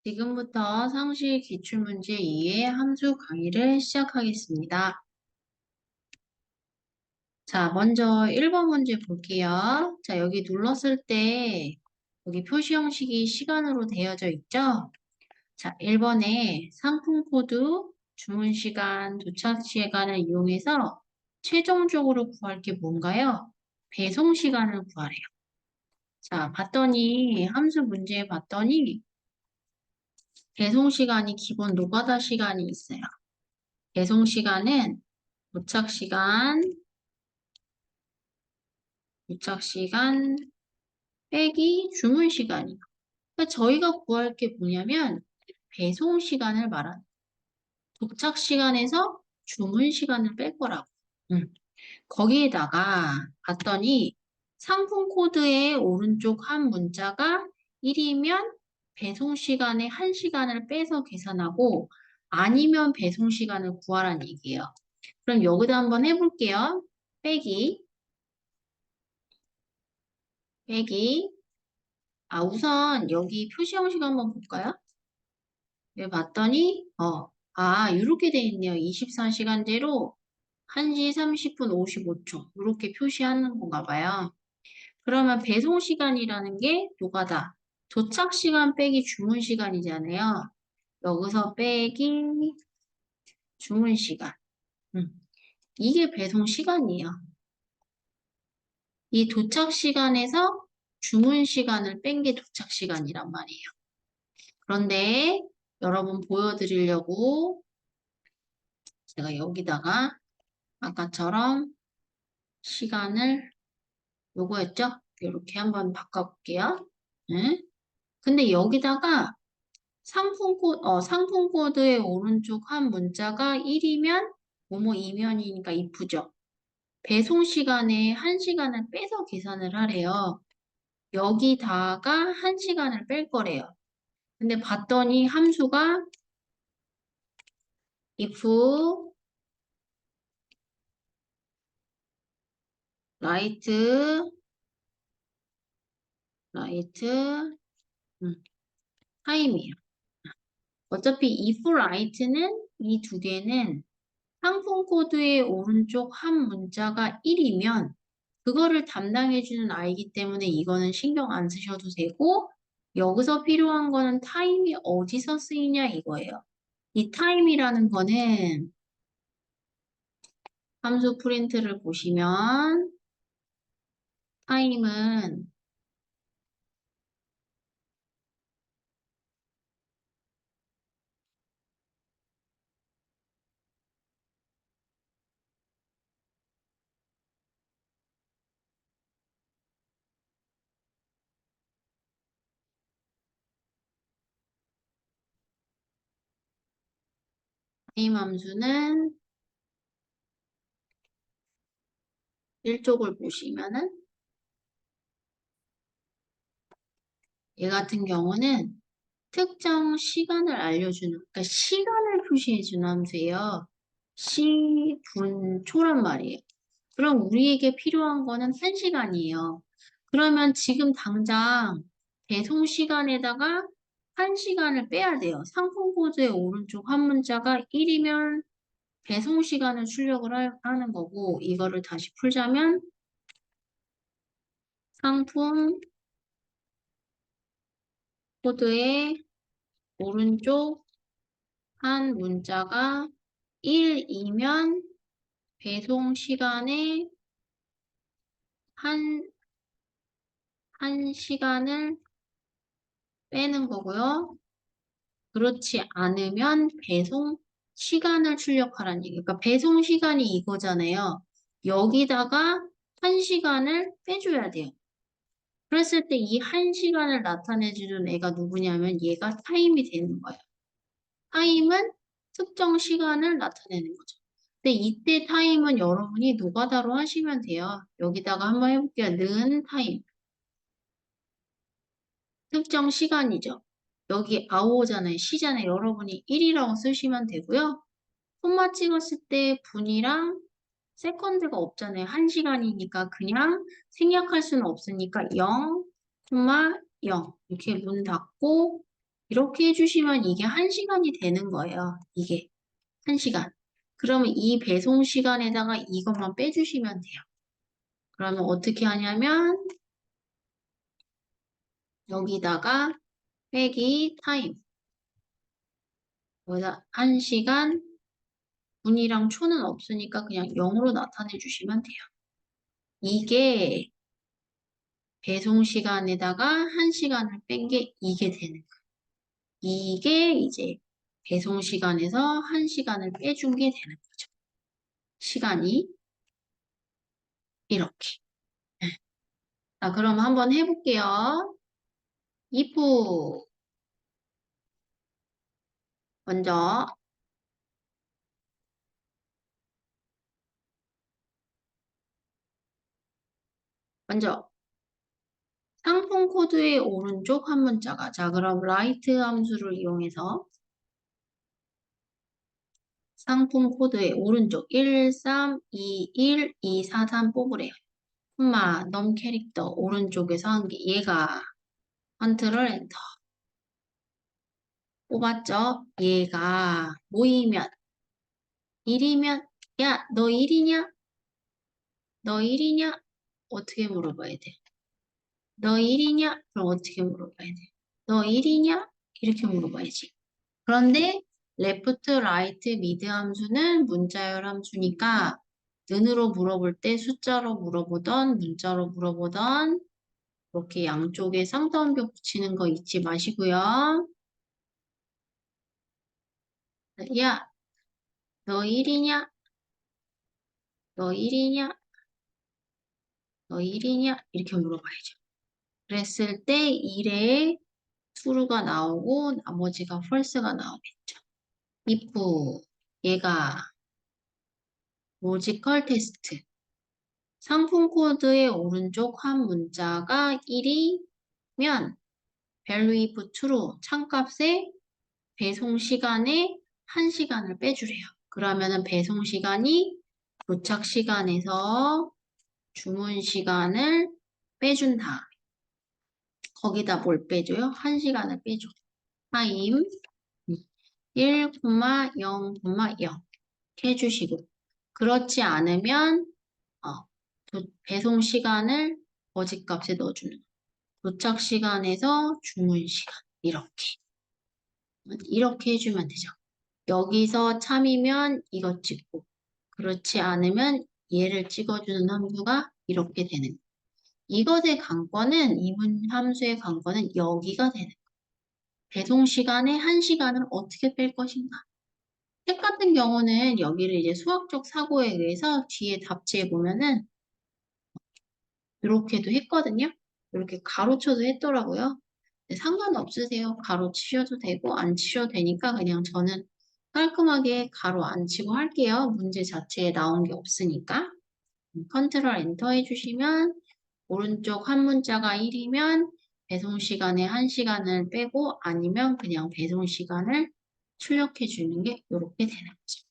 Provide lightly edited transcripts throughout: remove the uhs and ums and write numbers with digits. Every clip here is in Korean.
지금부터 상시 기출문제 2의 함수 강의를 시작하겠습니다. 자, 먼저 1번 문제 볼게요. 자, 여기 눌렀을 때 여기 표시 형식이 시간으로 되어져 있죠? 자, 1번에 상품 코드, 주문 시간, 도착 시간을 이용해서 최종적으로 구할 게 뭔가요? 배송 시간을 구하래요. 자, 봤더니 함수 문제 봤더니 배송 시간이 기본 노가다 시간이 있어요. 배송 시간은 도착 시간, 빼기 주문 시간이에요. 그러니까 저희가 구할 게 뭐냐면 배송 시간을 말하는 도착 시간에서 주문 시간을 뺄 거라고. 거기에다가 봤더니 상품 코드의 오른쪽 한 문자가 1이면 배송 시간에 1시간을 빼서 계산하고 아니면 배송 시간을 구하라는 얘기예요. 그럼 여기다 한번 해볼게요. 빼기. 우선 여기 표시 형식 한번 볼까요? 네, 봤더니, 이렇게 돼 있네요. 24시간제로 1시 30분 55초. 이렇게 표시하는 건가 봐요. 그러면 배송 시간이라는 게 노가다. 도착 시간 빼기 주문 시간이잖아요. 여기서 빼기 주문 시간. 음, 이게 배송 시간이에요. 이 도착 시간에서 주문 시간을 뺀 게 도착 시간이란 말이에요. 그런데 여러분 보여드리려고 제가 여기다가 아까처럼 시간을 요거였죠? 이렇게 한번 바꿔볼게요. 네? 근데 여기다가 상품 코드의 오른쪽 한 문자가 1이면 뭐뭐 이면이니까 if죠. 배송 시간에 1시간을 빼서 계산을 하래요. 여기다가 1시간을 뺄 거래요. 근데 봤더니 함수가 if write time이에요. 어차피 if write는 이 두 개는 상품 코드의 오른쪽 한 문자가 1이면 그거를 담당해주는 아이기 때문에 이거는 신경 안 쓰셔도 되고 여기서 필요한 거는 타임이 어디서 쓰이냐 이거예요. 이 타임이라는 거는 함수 프린트를 보시면 타임은 타임 함수는 일쪽을 보시면은 얘 같은 경우는 특정 시간을 알려주는, 그러니까 시간을 표시해주는 함수예요. 시, 분, 초란 말이에요. 그럼 우리에게 필요한 거는 1시간이에요. 그러면 지금 당장 배송 시간에다가 1시간을 빼야 돼요. 상품 코드의 오른쪽 한 문자가 1이면 배송 시간을 출력을 하는 거고, 이거를 다시 풀자면 상품 코드의 오른쪽 한 문자가 1이면 배송 시간에 한, 한 시간을 빼는 거고요. 그렇지 않으면 배송 시간을 출력하라는 얘기예요. 그러니까 배송 시간이 이거잖아요. 여기다가 1시간을 빼줘야 돼요. 그랬을 때 이 1시간을 나타내주는 애가 누구냐면 얘가 타임이 되는 거예요. 타임은 특정 시간을 나타내는 거죠. 근데 이때 타임은 여러분이 노가다로 하시면 돼요. 여기다가 한번 해볼게요. 는 타임. 특정 시간이죠. 여기 아워잖아요. 시잖아요. 여러분이 1이라고 쓰시면 되고요. 콤마 찍었을 때 분이랑 세컨드가 없잖아요. 1시간이니까 그냥 생략할 수는 없으니까 0, 0 이렇게 문 닫고 이렇게 해주시면 이게 1시간이 되는 거예요. 이게 1시간. 그러면 이 배송 시간에다가 이것만 빼주시면 돼요. 그러면 어떻게 하냐면 여기다가 빼기 타임. 여기다 1시간 분이랑 초는 없으니까 그냥 0으로 나타내 주시면 돼요. 이게 배송 시간에다가 1시간을 뺀 게 이게 되는 거예요. 이게 이제 배송 시간에서 1시간을 빼준 게 되는 거죠. 시간이 이렇게. 자, 그럼 한번 해볼게요. if 먼저 먼저 상품 코드의 오른쪽 한 문자가 자 그럼 write 함수를 이용해서 상품 코드의 오른쪽 1321243 뽑으래요. 콤마 넘 캐릭터 오른쪽에서 한 개 얘가 컨트롤 엔터 뽑았죠? 얘가 모이면 1이면 야 너 1이냐? 너 1이냐? 어떻게 물어봐야 돼? 너 1이냐? 그럼 어떻게 물어봐야 돼? 너 1이냐? 이렇게 물어봐야지. 그런데 left, right, mid 함수는 문자열 함수니까 는으로 물어볼 때 숫자로 물어보던 문자로 물어보던 이렇게 양쪽에 쌍따옴표 붙이는 거 잊지 마시고요. 야, 너 1이냐? 너 1이냐? 너 1이냐? 이렇게 물어봐야죠. 그랬을 때 1에 true가 나오고 나머지가 false가 나오겠죠. if 얘가 로지컬 테스트 상품 코드의 오른쪽 한 문자가 1이면 value if true 참값에 배송 시간에 1시간을 빼주래요. 그러면은 배송 시간이 도착 시간에서 주문 시간을 빼준 다음에 거기다 뭘 빼줘요? 1시간을 빼줘. 타임 1, 0, 0 이렇게 해주시고 그렇지 않으면 배송 시간을 거짓값에 넣어주는 도착 시간에서 주문 시간 이렇게 해주면 되죠. 여기서 참이면 이것 찍고 그렇지 않으면 얘를 찍어주는 함수가 이렇게 되는 거예요. 이것의 관건은 이문 함수의 관건은 여기가 되는 거예요. 배송 시간에 1시간을 어떻게 뺄 것인가. 책 같은 경우는 여기를 이제 수학적 사고에 의해서 뒤에 답지에 보면은 이렇게도 했거든요. 이렇게 가로쳐도 했더라고요. 근데 상관없으세요. 가로 치셔도 되고 안 치셔도 되니까 그냥 저는 깔끔하게 가로 안 치고 할게요. 문제 자체에 나온 게 없으니까. 컨트롤 엔터 해주시면 오른쪽 한 문자가 1이면 배송 시간에 1시간을 빼고 아니면 그냥 배송 시간을 출력해 주는 게 이렇게 되는 거죠.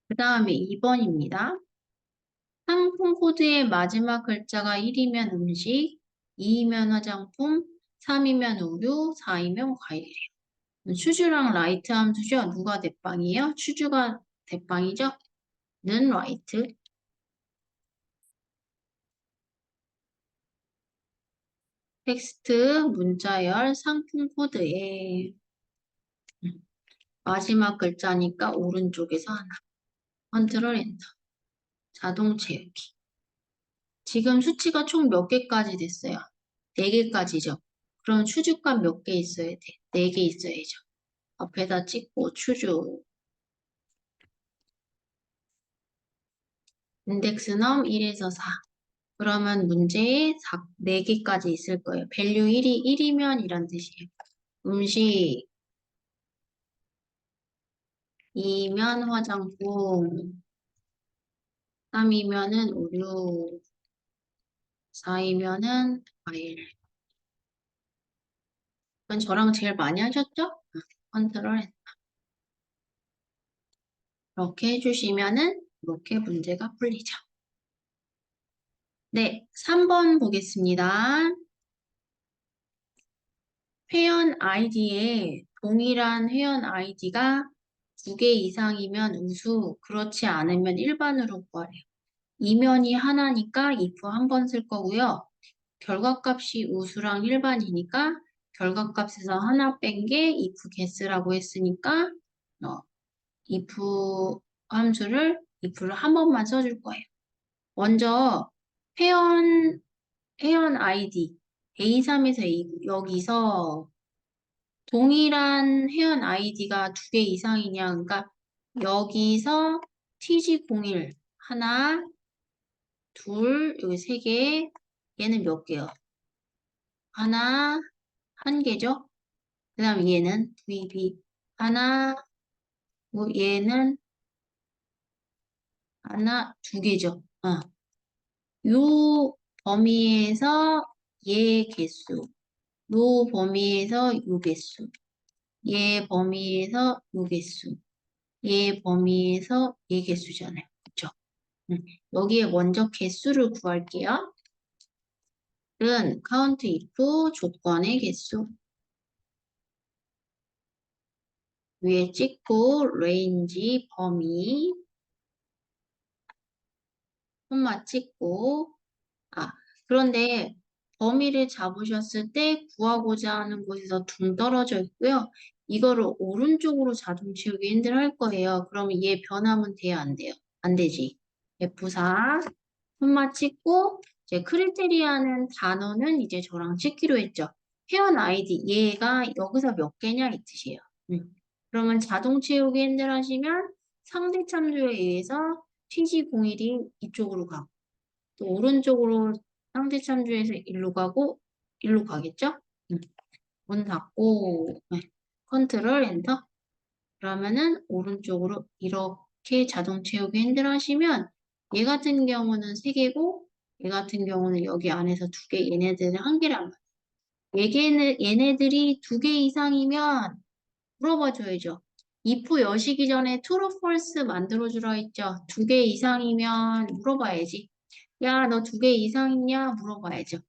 그 다음에 2번입니다. 상품 코드의 마지막 글자가 1이면 음식, 2이면 화장품, 3이면 우유, 4이면 과일이에요. 추주랑 라이트 함수죠? 누가 대빵이에요? 추주가 대빵이죠? 는 라이트. 텍스트, 문자열, 상품 코드에 마지막 글자니까 오른쪽에서 하나. 컨트롤 엔터. 자동 채우기. 지금 수치가 총 몇 개까지 됐어요? 4개까지죠. 그럼 추주값 몇 개 있어야 돼? 4개 있어야죠. 앞에다 찍고 추주. 인덱스 넘 1에서 4. 그러면 문제에 4개까지 있을 거예요. 밸류 1이 1이면 이란 뜻이에요. 음식 2면 화장품 3이면은 우유 4이면은 과일. 이건 저랑 제일 많이 하셨죠? 컨트롤 이렇게 해주시면은 이렇게 문제가 풀리죠. 네, 3번 보겠습니다. 회원 아이디에 동일한 회원 아이디가 2개 이상이면 우수, 그렇지 않으면 일반으로 구하래요. 이면이 하나니까 if 한 번 쓸 거고요. 결과값이 우수랑 일반이니까 결과값에서 하나 뺀 게 if guess라고 했으니까 if if를 한 번만 써줄 거예요. 먼저 회원 아이디 A3에서 A9 여기서 동일한 회원 아이디가 2개 이상이냐 그러니까 여기서 TG01 하나 둘 여기 3개 얘는 몇 개요? 하나 한 개죠? 그 다음 얘는 VB 하나 뭐 얘는 하나 2개죠. 요 범위에서 얘 개수 요 범위에서 요 개수 얘 범위에서 요 개수 얘 범위에서 얘 개수잖아요. 그쵸? 여기에 먼저 개수를 구할게요. 은 count if 조건의 개수 위에 찍고 range 범위 콤마 찍고 그런데 범위를 잡으셨을 때 구하고자 하는 곳에서 둥 떨어져 있고요. 이거를 오른쪽으로 자동 치우기 핸들 거예요. 그러면 얘 변하면 돼요? 안 돼요? 안 되지. F4 콤마 찍고 이제 크리테리아는 단어는 이제 저랑 찍기로 했죠. 회원 아이디 얘가 여기서 몇 개냐 이 뜻이에요. 그러면 자동 채우기 핸들 하시면 상대 참조에 의해서 TG01이 이쪽으로 가고 또 오른쪽으로 상대 참조에서 일로 가고 일로 가겠죠? 문 닫고 컨트롤 엔터 그러면은 오른쪽으로 이렇게 자동 채우기 핸들 하시면 얘 같은 경우는 3개고 얘 같은 경우는 여기 안에서 2개 얘네들은 1개란 말이에요. 얘네들이 2개 이상이면 물어봐줘야죠. if 여시기 전에 true, false 만들어주라 했죠. 2개 이상이면 물어봐야지. 야, 너 2개 이상 있냐? 물어봐야죠.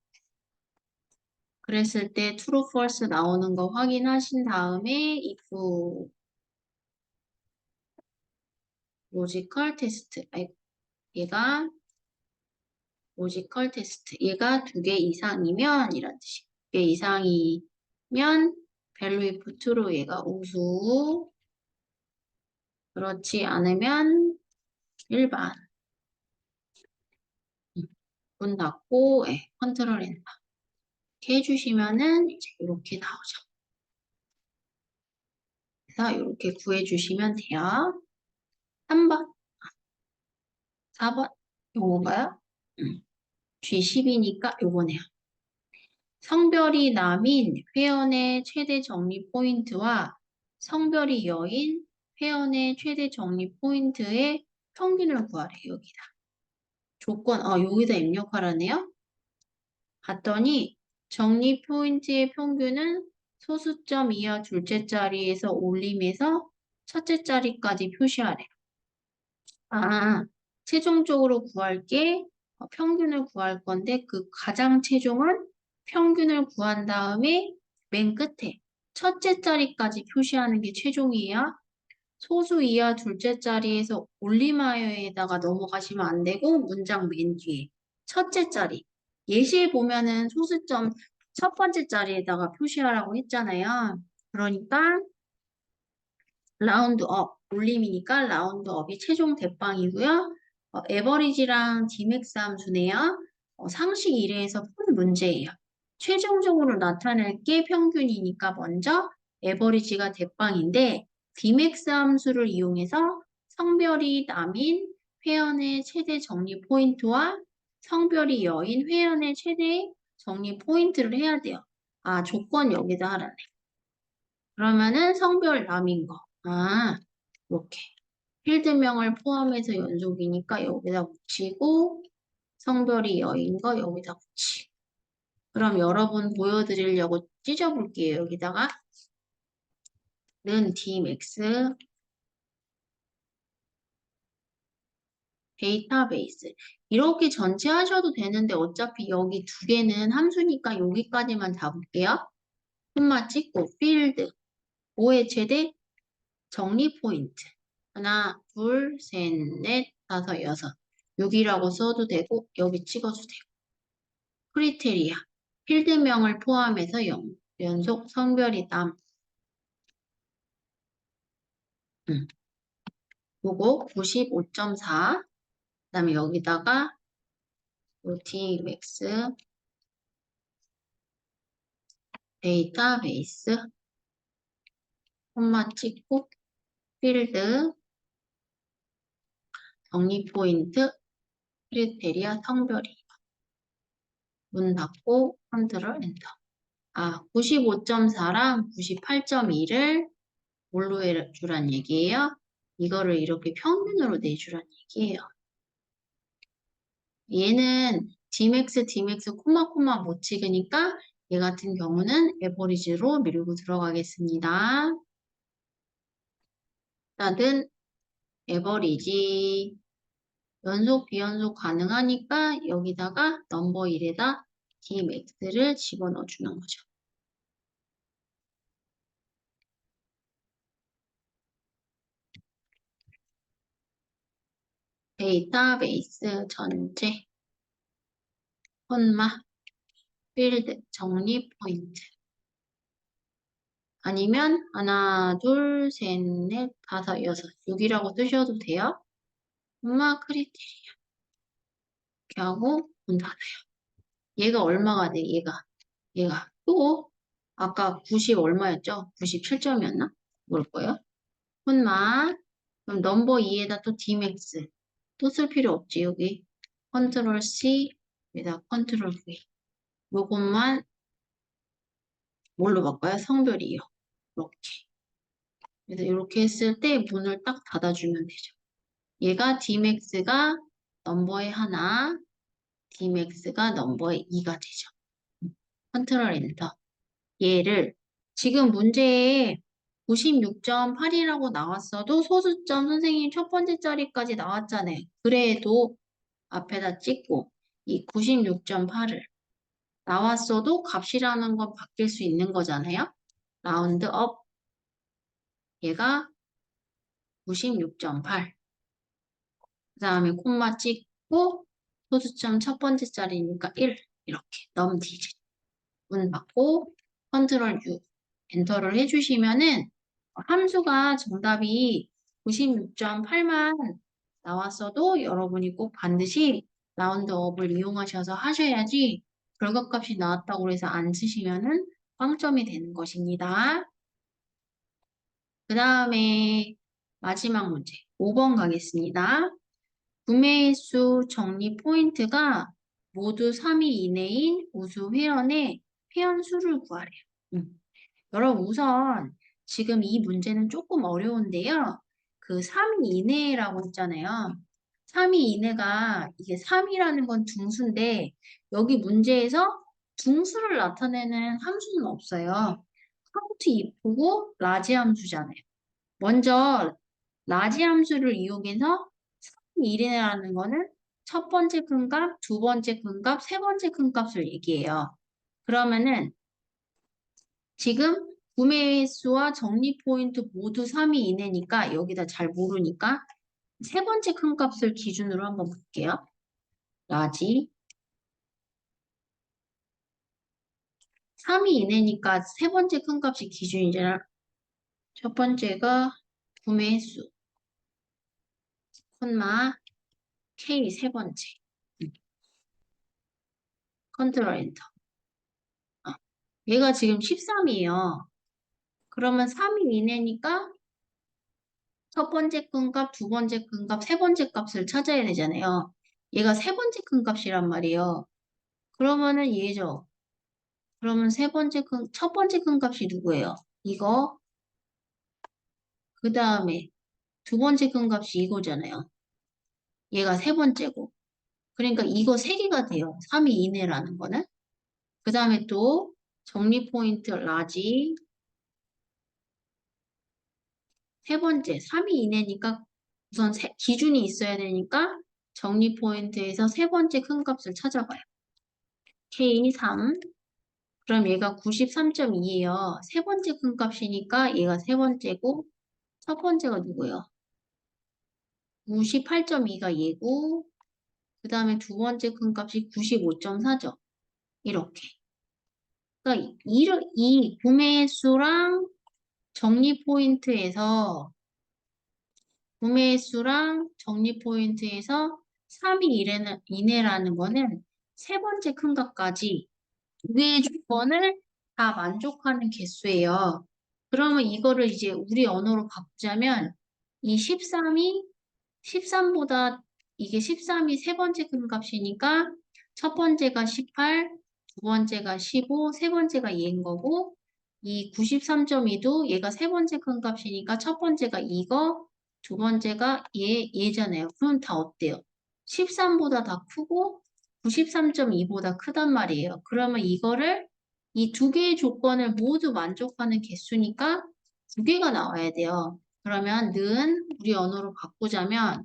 그랬을 때 true, false 나오는 거 확인하신 다음에 if logical test, 얘가 logical test, 얘가 2개 이상이면 이런 뜻이에요. 2개 이상이면 value if true, 얘가 우수, 그렇지 않으면 일반. 문 닫고 컨트롤 엔터 이렇게 해주시면은 이제 이렇게 나오죠. 그래서 이렇게 구해주시면 돼요. 3번, 4번 요건가요? G10이니까 요거네요. 성별이 남인 회원의 최대 적립 포인트와 성별이 여인 회원의 최대 적립 포인트의 평균을 구하래 여기다. 조건, 여기다 입력하라네요. 봤더니 적립 포인트의 평균은 소수점 이하 둘째 자리에서 올림에서 첫째 자리까지 표시하래. 최종적으로 구할게 평균을 구할 건데 그 가장 최종은 평균을 구한 다음에 맨 끝에 첫째 자리까지 표시하는 게 최종이에요. 소수 이하 둘째 자리에서 올림하여에다가 넘어가시면 안 되고 문장 맨 뒤에 첫째 자리 예시에 보면은 소수점 첫 번째 자리에다가 표시하라고 했잖아요. 그러니까 라운드업 올림이니까 라운드업이 최종 대빵이고요. 에버리지랑 디맥스 함수네요. 상식 1회에서 푼 문제예요. 최종적으로 나타낼 게 평균이니까 먼저 에버리지가 대빵인데 디맥스 함수를 이용해서 성별이 남인 회원의 최대 적립 포인트와 성별이 여인 회원의 최대 적립 포인트를 해야 돼요. 조건 여기다 하라네. 그러면은 성별 남인 거. 이렇게. 필드명을 포함해서 연속이니까 여기다 붙이고 성별이 여인 거 여기다 붙이고 그럼 여러분 보여드리려고 찢어볼게요. 여기다가 는 dmax 데이터베이스. 이렇게 전체 하셔도 되는데 어차피 여기 두 개는 함수니까 여기까지만 잡을게요. 콤마 찍고 필드 5의 최대 정리 포인트. 하나, 둘, 셋, 넷, 다섯, 여섯. 6이라고 써도 되고 여기 찍어도 되고. 크리테리아. 필드명을 포함해서 0. 연속 성별이다. 요거 95.4. 그다음에 여기다가 요 Dmax 데이터베이스 콤마 찍고 필드 정리 포인트 크리테리아 성별이 문 닫고 컨트롤 엔터. 95.4랑 98.2를 뭘로 해주란 얘기예요? 이거를 이렇게 평균으로 내주란 얘기예요. 얘는 Dmax 코마 못 찍으니까 얘 같은 경우는 에버리지로 밀고 들어가겠습니다. 일단은 에버리지 연속 비연속 가능하니까 여기다가 넘버 1에다 Dmax를 집어넣어 주는 거죠. 데이터베이스 전체 콤마 필드 정리 포인트 아니면 하나 둘 셋 넷 다섯 여섯 6이라고 쓰셔도 돼요. 콤마 크리테리아 이렇게 하고 문 닫아요. 얘가 얼마가 돼? 얘가 또 아까 90 얼마였죠? 97점이었나? 뭘 거예요? 콤마 그럼 넘버 2에다 또 Dmax 또 쓸 필요 없지 여기 컨트롤 C 여기다 컨트롤 V 요것만 뭘로 바꿔요? 성별이요. 이렇게. 그래서 이렇게 했을 때 문을 딱 닫아주면 되죠. 얘가 Dmax가 넘버의 하나, Dmax가 넘버의 2가 되죠. 컨트롤 엔터. 얘를 지금 문제에 96.8이라고 나왔어도 소수점 선생님 첫 번째 자리까지 나왔잖아요. 그래도 앞에다 찍고 이 96.8을 나왔어도 값이라는 건 바뀔 수 있는 거잖아요. 라운드 업 얘가 96.8 그 다음에 콤마 찍고 소수점 첫 번째 자리니까 1 이렇게 넘디지 문 받고 컨트롤 U 엔터를 해주시면은 함수가 정답이 96.8만 나왔어도 여러분이 꼭 반드시 라운드업을 이용하셔서 하셔야지 결과값이 나왔다고 해서 안 쓰시면은 빵점이 되는 것입니다. 그 다음에 마지막 문제 5번 가겠습니다. 구매수 정리 포인트가 모두 3위 이내인 우수 회원의 회원 수를 구하래요. 여러분 우선 지금 이 문제는 조금 어려운데요. 그 3위 이내라고 했잖아요. 3위 이내가 이게 3이라는 건 등수인데 여기 문제에서 등수를 나타내는 함수는 없어요. 카운트 if고 라지 함수잖아요. 먼저 라지 함수를 이용해서 1이라는 거는 첫 번째 큰 값, 두 번째 큰 값, 세 번째 큰 값을 얘기해요. 그러면은 지금 구매 수와 적립 포인트 모두 3이 이내니까 여기다 잘 모르니까 세 번째 큰 값을 기준으로 한번 볼게요. 라지 3이 이내니까 세 번째 큰 값이 기준이잖아. 첫 번째가 구매 수, 콤마 K 세 번째. 컨트롤 엔터. 얘가 지금 13이에요. 그러면 3이 이내니까 첫 번째 큰 값, 두 번째 큰 값, 세 번째 값을 찾아야 되잖아요. 얘가 세 번째 큰 값이란 말이에요. 그러면은 얘죠. 그러면 첫 번째 큰 값이 누구예요? 이거, 그 다음에 두 번째 큰 값이 이거잖아요. 얘가 세 번째고. 그러니까 이거 세 개가 돼요. 3이 이내라는 거는. 그 다음에 또 정리 포인트 라지. 세 번째, 3이 이내니까 우선 기준이 있어야 되니까 정리 포인트에서 세 번째 큰 값을 찾아봐요. K3. 그럼 얘가 93.2예요. 세 번째 큰 값이니까 얘가 세 번째고 첫 번째가 누구예요? 98.2가 얘고 그 다음에 두 번째 큰 값이 95.4죠. 이렇게. 그러니까 이 구매 수랑 정리 포인트에서 구매 수랑 정리 포인트에서 3이 이내라는 거는 세 번째 큰 값까지 두 개의 조건을 다 만족하는 개수예요. 그러면 이거를 이제 우리 언어로 바꾸자면 이 13보다 이게 13이 세 번째 큰 값이니까 첫 번째가 18, 두 번째가 15, 세 번째가 얘인 거고 이 93.2도 얘가 세 번째 큰 값이니까 첫 번째가 이거, 두 번째가 얘잖아요. 그럼 다 어때요? 13보다 다 크고 93.2보다 크단 말이에요. 그러면 이거를 이 두 개의 조건을 모두 만족하는 개수니까 두 개가 나와야 돼요. 그러면 는 우리 언어로 바꾸자면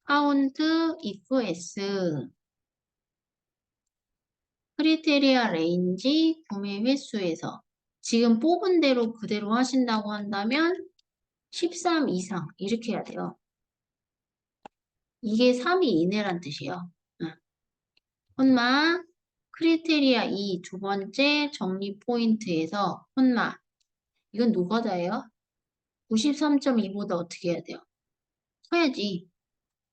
count if s 크리테리아 레인지 구매 횟수에서 지금 뽑은 대로 그대로 하신다고 한다면 13 이상 이렇게 해야 돼요. 이게 3이 이내란 뜻이에요. 응. 콤마 크리테리아 2 두 번째 정리 포인트에서 콤마 이건 노가다예요. 93.2보다 어떻게 해야 돼요? 커야지.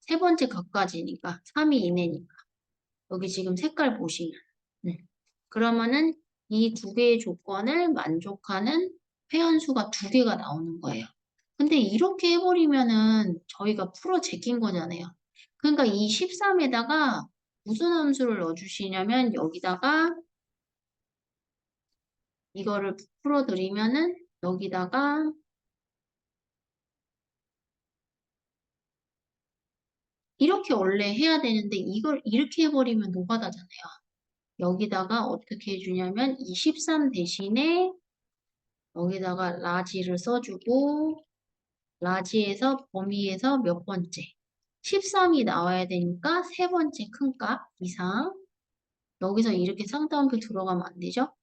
세 번째 값까지니까 3이 이내니까. 여기 지금 색깔 보시면. 네. 그러면은 이 두 개의 조건을 만족하는 회원수가 두 개가 나오는 거예요. 근데 이렇게 해버리면은 저희가 풀어 제낀 거잖아요. 그러니까 이 13에다가 무슨 함수를 넣어주시냐면 여기다가 이거를 풀어드리면은 여기다가 이렇게 원래 해야 되는데 이걸 이렇게 해버리면 노가다잖아요. 여기다가 어떻게 해주냐면 이 13 대신에 여기다가 라지를 써주고 라지에서 범위에서 몇 번째 13이 나와야 되니까 세 번째 큰 값 이상 여기서 이렇게 쌍따옴표 들어가면 안 되죠?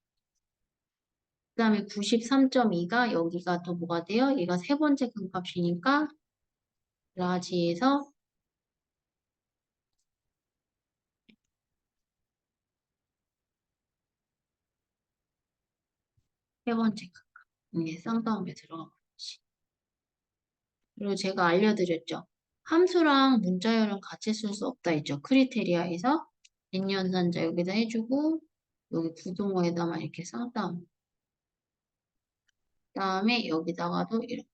그 다음에 93.2가 여기가 또 뭐가 돼요? 얘가 세 번째 큰 값이니까 라지에서 세 번째 큰 값. 이게 쌍따옴표 들어가면 되지. 그리고 제가 알려드렸죠. 함수랑 문자열은 같이 쓸 수 없다 했죠. 크리테리아에서 N연산자 여기다 해주고 여기 부동어에다만 이렇게 쌍따옴. 그다음에 여기다가도 이렇게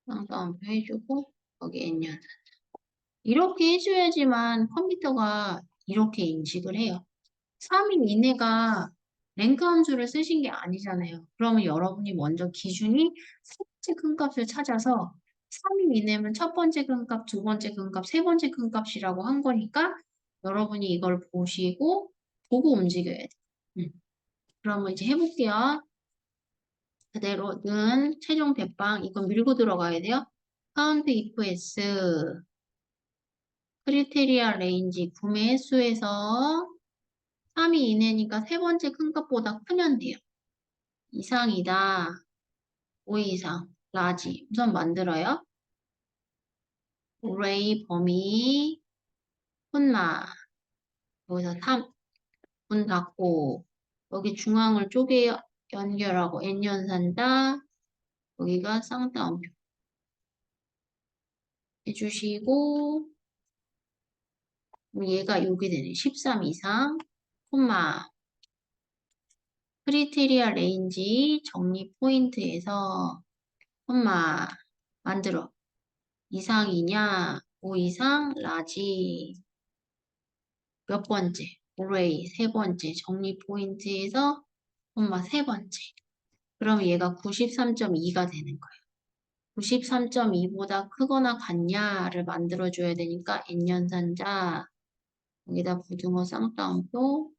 쌍따옴표 해주고 여기 N연산. 이렇게 해줘야지만 컴퓨터가 이렇게 인식을 해요. 3인 이내가 랭크 함수를 쓰신 게 아니잖아요. 그러면 여러분이 먼저 기준이 세 번째 큰 값을 찾아서 3인 이내면 첫 번째 큰 값, 두 번째 큰 값, 세 번째 큰 값이라고 한 거니까 여러분이 이걸 보시고 보고 움직여야 돼요. 그러면 이제 해볼게요. 그대로 는 최종 대빵 이건 밀고 들어가야 돼요. count if s 크리테리아 레인지 구매 횟수에서 3이 이내니까 세 번째 큰 값보다 크면 돼요. 이상이다. 5 이상. 라지. 우선 만들어요. array 범위 콤마 여기서 3. 문 닫고 여기 중앙을 쪼개 연결하고 n연산다. 여기가 쌍따옴표 해주시고 그럼 얘가 여기 되네. 13 이상 콤마 크리테리아 레인지 정리 포인트에서 콤마 만들어. 이상이냐? 5 이상 라지 몇 번째? array 세 번째 정리 포인트에서 콤마 세 번째. 그럼 얘가 93.2가 되는 거예요. 93.2보다 크거나 같냐를 만들어줘야 되니까 n연산자 여기다 부등호 쌍따옴표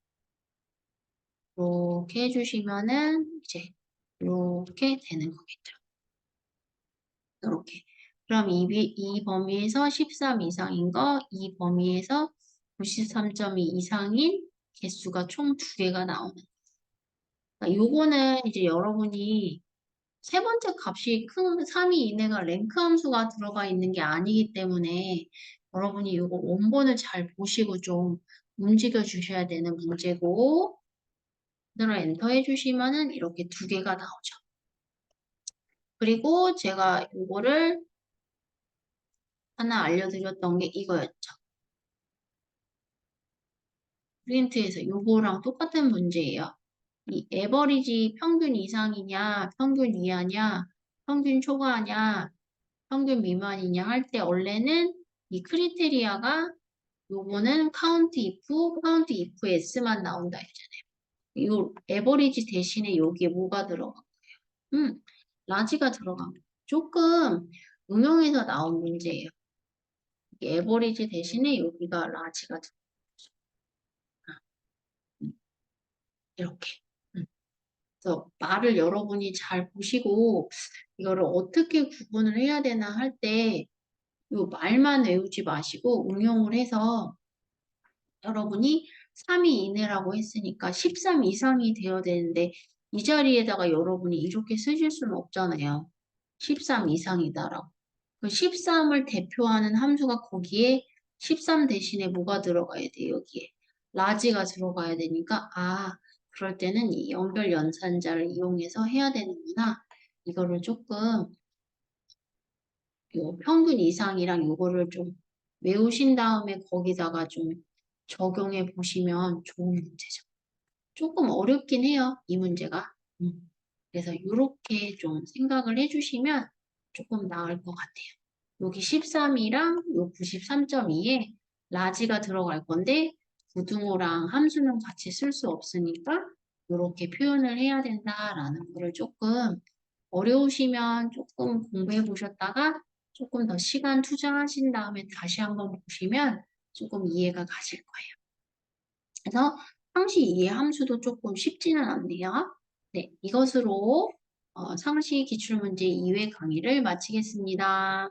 이렇게 해주시면은 이제 이렇게 되는 거겠죠. 이렇게. 그럼 이 범위에서 13 이상인 거, 이 범위에서 93.2 이상인 개수가 총 2개가 나오는. 그러니까 요거는 이제 여러분이 세 번째 값이 큰 3이 이내가 랭크 함수가 들어가 있는 게 아니기 때문에 여러분이 요거 원본을 잘 보시고 좀 움직여 주셔야 되는 문제고, 그대로 엔터 해주시면은 이렇게 2개가 나오죠. 그리고 제가 요거를 하나 알려드렸던 게 이거였죠. 프린트에서 요거랑 똑같은 문제예요. 이 에버리지 평균 이상이냐, 평균 이하냐, 평균 초과하냐, 평균 미만이냐 할 때 원래는 이 크리테리아가 요거는 count if s만 나온다 했잖아요. 요 에버리지 대신에 여기에 뭐가 들어가? 라지가 들어간 거예요. 조금 응용해서 나온 문제예요. 에버리지 대신에 여기가 라지가 들어간 거죠. 이렇게. 그래서 말을 여러분이 잘 보시고 이거를 어떻게 구분을 해야 되나 할 때 이 말만 외우지 마시고 응용을 해서 여러분이 3이 이내라고 했으니까 13 이상이 되어야 되는데 이 자리에다가 여러분이 이렇게 쓰실 수는 없잖아요. 13 이상이다라고. 그 13을 대표하는 함수가 거기에 13 대신에 뭐가 들어가야 돼, 여기에. 라지가 들어가야 되니까, 그럴 때는 이 연결 연산자를 이용해서 해야 되는구나. 이거를 조금, 요 평균 이상이랑 요거를 좀 외우신 다음에 거기다가 좀 적용해 보시면 좋은 문제죠. 조금 어렵긴 해요, 이 문제가. 그래서 이렇게 좀 생각을 해주시면 조금 나을 것 같아요. 여기 13이랑 요 93.2에 라지가 들어갈 건데 부등호랑 함수는 같이 쓸 수 없으니까 이렇게 표현을 해야 된다라는 거를 조금 어려우시면 조금 공부해 보셨다가 조금 더 시간 투자하신 다음에 다시 한번 보시면 조금 이해가 가실 거예요. 그래서 상시 이해 함수도 조금 쉽지는 않네요. 네, 이것으로 상시 기출문제 2회 강의를 마치겠습니다.